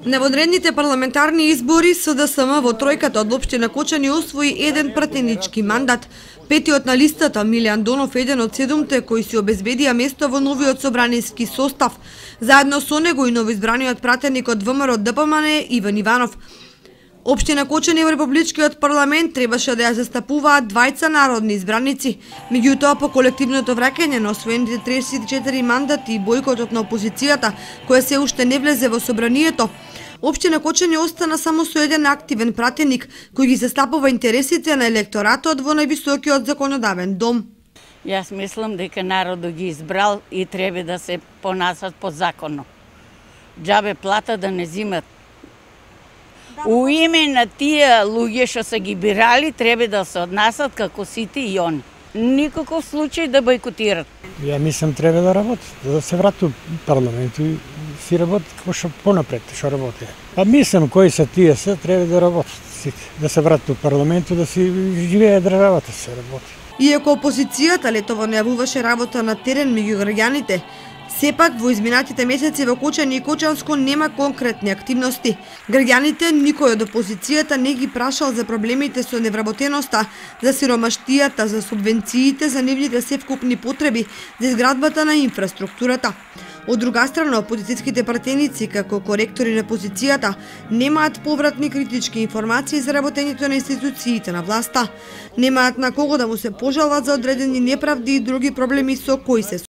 На водредните парламентарни избори СДСМ во тројката од општина Кочани освои еден пратенички мандат. Петиот на листата, Милијан Донов, еден од 7 кои си обезбедија место во новиот собраниски состав. Заедно со него и новоизбраниот пратеник од ВМРО ДПМН Иван Иванов. Општина Кочани во Републичкиот парламент требаше да ја застапуваат двајца народни избраници. Меѓутоа, по колективното враќање на освоените 34 мандати и бојкотот на опозицијата, која се уште не влезе во собранието, Општина Кочани остана само со еден активен пратеник, кој ги застапува интересите на електоратот во највисокиот законодавен дом. Јас мислам дека народот ги избрал и треба да се понасат по законно. Џабе плата да не зимат. У име на тие луѓе што се ги бирали, треба да се однасат како сите и они. Никаков случај да бойкотират. Ја мислам треба да работи, да се врати у парламент и си работи како што понапред што работи. А мислам кои се тие се треба да работат сите, да се врати у парламенту, да си живее државата, се работи. Иако опозицијата летово најавуваше работа на терен меѓу граѓаните, сепак во изминатите месеци во Кочани и Кочанско нема конкретни активности. Граѓаните никој од опозицијата не ги прашал за проблемите со невработеноста, за сиромаштијата, за субвенциите, за нивните севкупни потреби, за изградбата на инфраструктурата. Од друга страна, опозицијските пратеници, како коректори на позицијата, немаат повратни критички информации за работењето на институциите на власта. Немаат на кого да му се пожалат за одредени неправди и други проблеми со кои се